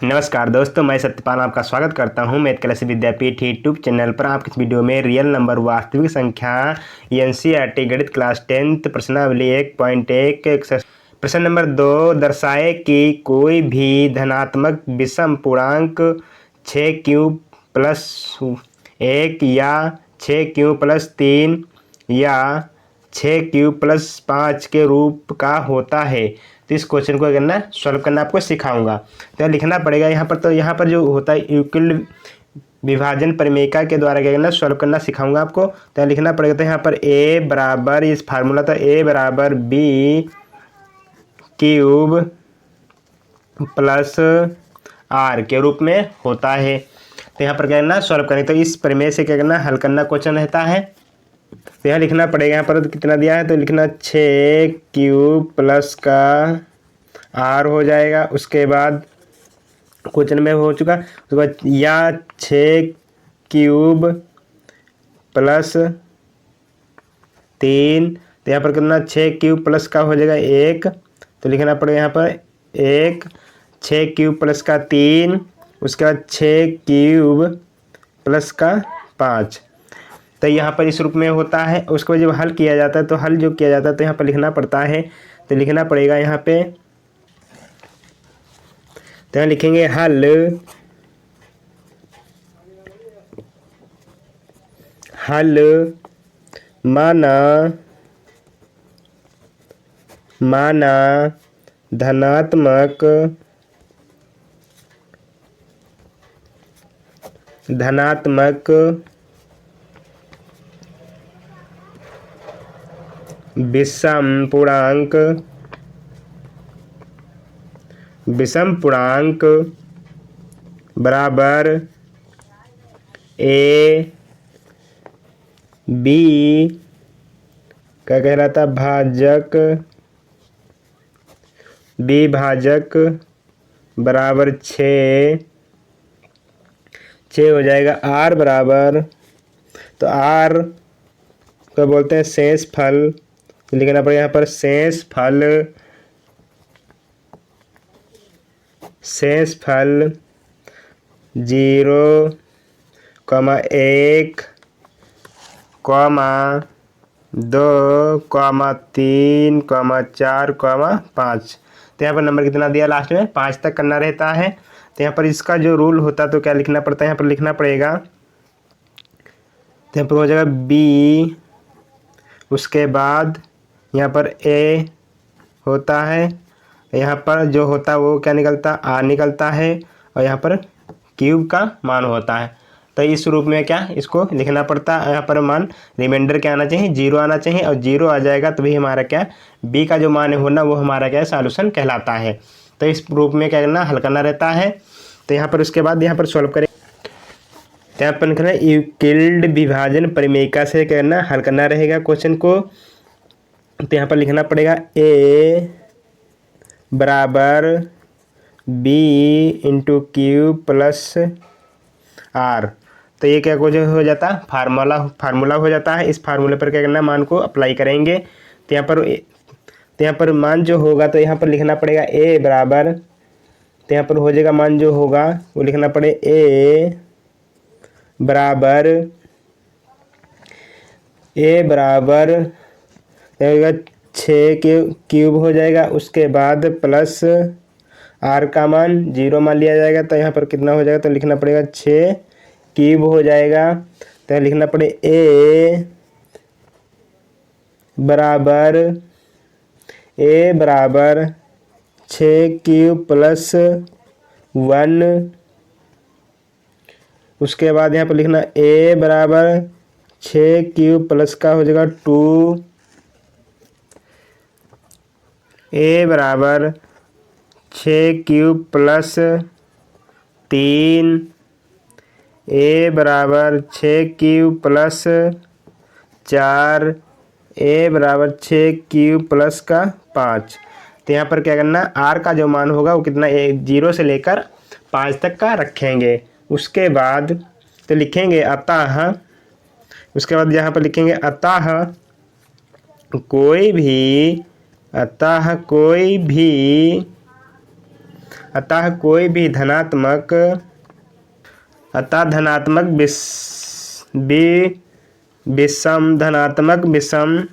नमस्कार दोस्तों, मैं सत्यपाल आपका स्वागत करता हूं मैथ क्लास विद्यापीठ यूट्यूब चैनल पर। आपकी इस वीडियो में रियल नंबर वास्तविक संख्या एनसीईआरटी गणित क्लास 10th प्रश्नावली 1.1 प्रश्न नंबर 2 दर्शाए कि कोई भी धनात्मक विषम पूर्णांक 6 क्यूब + 1 या 6 क्यूब + 3 या 6 क्यूब + 5 के रूप का होता है। तो इस क्वेश्चन को करना सॉल्व करना आपको सिखाऊंगा। तो लिखना पड़ेगा यहाँ पर। तो यहाँ पर जो होता है यूक्लिड विभाजन प्रमेयिका के द्वारा क्या करना सॉल्व करना सिखाऊंगा आपको। तो लिखना पड़ेगा। तो यहाँ पर a बराबर इस फार्मूला था a बराबर b क्यूब प्लस r के रूप में होता है। तो यहाँ पर क्या करना सॉल्व करें। तो इस प्रमेय से क्या करना हल करना क्वेश्चन रहता है। तो यहाँ लिखना पड़ेगा। यहाँ पर कितना दिया है तो लिखना 6 क्यूब प्लस का r हो जाएगा। उसके बाद क्वेश्चन में हो चुका। उसके बाद या 6 क्यूब + 3। तो यहाँ पर कितना 6 क्यूब प्लस का हो जाएगा 1। तो लिखना पड़ेगा यहाँ पर 1 6 क्यूब प्लस का 3। उसके बाद 6 क्यूब प्लस का 5। तो यहाँ पर इस रूप में होता है। उसको जब हल किया जाता है तो हल जो किया जाता है तो यहाँ पर लिखना पड़ता है। तो लिखना पड़ेगा यहाँ पे। तो यहाँ लिखेंगे हल माना धनात्मक विषम पूर्णांक बराबर a b क्या कहलाता भाजक b भाजक बराबर 6 हो जाएगा। r बराबर तो r को बोलते हैं शेष फल। लिखना पड़ेगा यहाँ पर शेष फल 0, 1, 2, 3, 4, 5। तो यहाँ पर नंबर कितना दिया लास्ट में 5 तक करना रहता है। तो यहाँ पर इसका जो रूल होता है तो क्या लिखना पड़ता है यहाँ पर लिखना पड़ेगा। तो यहाँ पर हो जाएगा b। उसके बाद यहाँ पर a होता है। यहाँ पर जो होता है वो क्या निकलता r निकलता है। और यहाँ पर क्यूब का मान होता है। तो इस रूप में क्या इसको लिखना पड़ता है। यहाँ पर मान रिमाइंडर क्या आना चाहिए 0 आना चाहिए। और 0 आ जाएगा तो भी हमारा क्या b का जो मान होना वो हमारा क्या सॉल्यूशन कहलाता है। तो इस रूप में क्या करना हल करना रहता है। तो यहाँ पर उसके बाद यहाँ पर सॉल्व करें। तो यहाँ पर लिखना यूक्लिड विभाजन प्रमेयिका से क्या करना हल करना रहेगा क्वेश्चन को। तो यहाँ पर लिखना पड़ेगा a बराबर b × q + r। तो ये क्या कुछ हो जाता है फार्मूला हो जाता है। इस फार्मूले पर क्या करना मान को अप्लाई करेंगे। तो यहाँ पर मान जो होगा तो यहाँ पर लिखना पड़ेगा a बराबर। तो यहाँ पर हो जाएगा मान जो होगा वो लिखना पड़े a बराबर 6 के क्यूब हो जाएगा। उसके बाद प्लस r का मान 0 मान लिया जाएगा। तो यहाँ पर कितना हो जाएगा तो लिखना पड़ेगा 6 क्यूब हो जाएगा। तो लिखना पड़े a बराबर 6 क्यूब + 1। उसके बाद यहाँ पर लिखना a बराबर 6 क्यूब प्लस का हो जाएगा 2। a बराबर 6 क्यूब + 3। a बराबर 6 क्यूब + 4। a बराबर 6 क्यूब प्लस का 5। तो यहाँ पर क्या करना r का जो मान होगा वो कितना 0 से लेकर 5 तक का रखेंगे। उसके बाद तो लिखेंगे अतः। उसके बाद यहाँ पर लिखेंगे अतः कोई भी अतः कोई भी धनात्मक धनात्मक विषम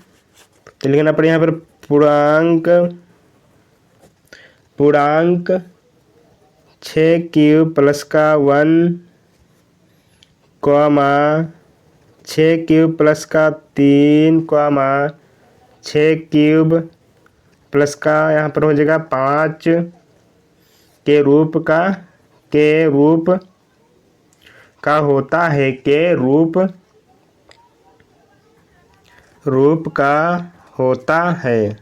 तो लिखना पड़ेगा यहाँ पर पूर्णांक 6 क्यूब प्लस का 1 कॉमा 6 क्यूब प्लस का 3 कॉमा 6 क्यूब प्लस का यहाँ पर हो जाएगा 5 के रूप का होता है रूप का होता है।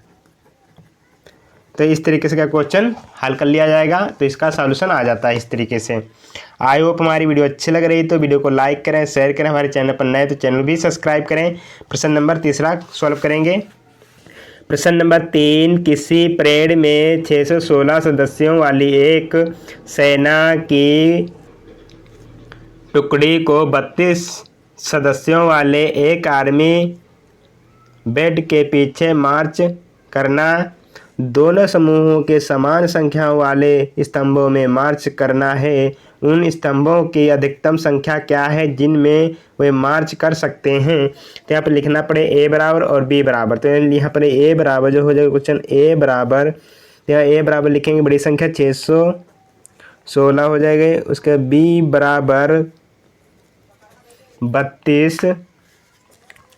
तो इस तरीके से क्या क्वेश्चन हल कर लिया जाएगा, तो इसका सॉल्यूशन आ जाता है इस तरीके से। आई होप हमारी वीडियो अच्छी लग रही तो वीडियो को लाइक करें, शेयर करें, हमारे चैनल पर नए तो चैनल भी सब्सक्राइब करें। प्रश्न नंबर 3 सॉल्व करेंगे। प्रश्न नंबर 3, किसी परेड में 616 सदस्यों वाली एक सेना की टुकड़ी को 32 सदस्यों वाले एक आर्मी बेड के पीछे मार्च करना, दोनों समूहों के समान संख्या वाले स्तंभों में मार्च करना है। उन स्तंभों की अधिकतम संख्या क्या है जिनमें वे मार्च कर सकते हैं। तो यहाँ पर लिखना पड़े ए बराबर और बी बराबर। तो यहाँ पर ए बराबर जो हो जाएगा क्वेश्चन ए बराबर, यहाँ ए बराबर लिखेंगे बड़ी संख्या 616 हो जाएगा। उसके बी बराबर 32,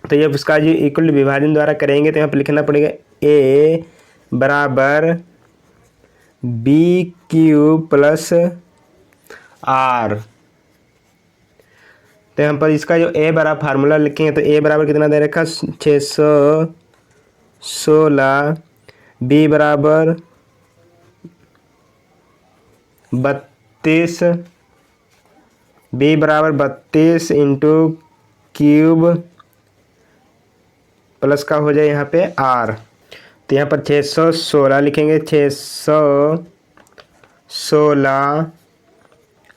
तो ये उसका जो इक्वल विभाजन द्वारा करेंगे तो यहाँ पर लिखना पड़ेगा ए बराबर बी क्यूब प्लस आर। तो यहाँ पर इसका जो ए बराबर फार्मूला लिखेंगे तो ए बराबर कितना दे रखा 616, बी बराबर 32, बी बराबर 32 इंटू क्यूब प्लस का हो जाए यहाँ पे आर। तो यहाँ पर 616 लिखेंगे, 616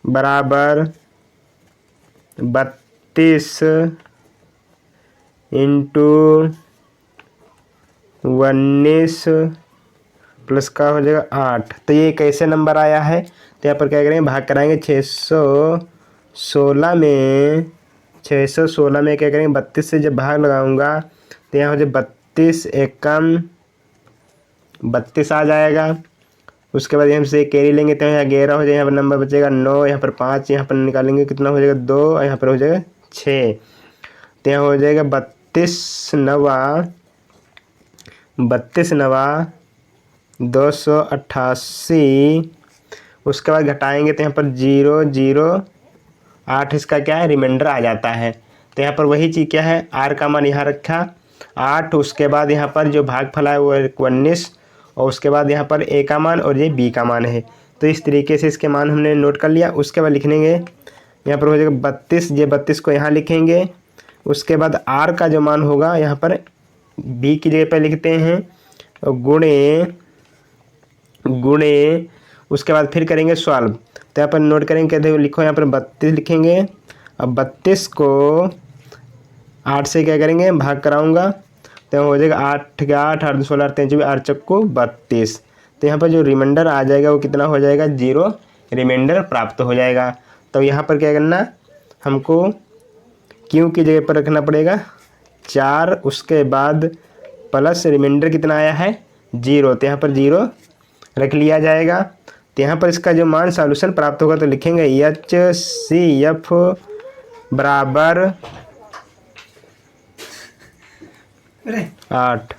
बराबर 32 इंटू 19 प्लस का हो जाएगा 8। तो ये कैसे नंबर आया है, तो यहाँ पर क्या करेंगे भाग कराएंगे 616 में क्या करेंगे 32 से जब भाग लगाऊंगा तो यहाँ हो जाए 32 एकम 32 आ जाएगा। उसके बाद यहाँ से कैरी लेंगे तो यहाँ 11 हो जाएगा, यहाँ पर नंबर बचेगा 9, यहाँ पर 5, यहाँ पर निकालेंगे कितना हो जाएगा 2, यहाँ पर हो जाएगा 6। तो यहाँ हो जाएगा 32 नवा 288। उसके बाद घटाएंगे तो यहाँ पर 0 0 8 इसका क्या है रिमाइंडर आ जाता है। तो यहाँ पर वही चीज़ क्या है आर का मान यहाँ रखा 8, उसके बाद यहाँ पर जो भागफल है वो 19 और उसके बाद यहाँ पर ए का मान और ये बी का मान है। तो इस तरीके से इसके मान हमने नोट कर लिया। उसके बाद लिखेंगे यहाँ पर हो जाएगा 32, ये 32 को यहाँ लिखेंगे। उसके बाद आर का जो मान होगा यहाँ पर बी की जगह पर लिखते हैं और गुणे उसके बाद फिर करेंगे सॉल्व। तो यहाँ पर नोट करेंगे कहते लिखो यहाँ पर 32 लिखेंगे। अब 32 को 8 से क्या करेंगे भाग कराऊंगा तो हो जाएगा 8 के 8 8 16 23 8 चक्को 32। तो यहाँ पर जो रिमाइंडर आ जाएगा वो कितना हो जाएगा 0 रिमाइंडर प्राप्त हो जाएगा। तो यहाँ पर क्या करना हमको क्यू की जगह पर रखना पड़ेगा 4, उसके बाद प्लस रिमाइंडर कितना आया है 0, तो यहाँ पर 0 रख लिया जाएगा। तो यहाँ पर इसका जो मान सॉल्यूशन प्राप्त होगा तो लिखेंगे HCF बराबर 8।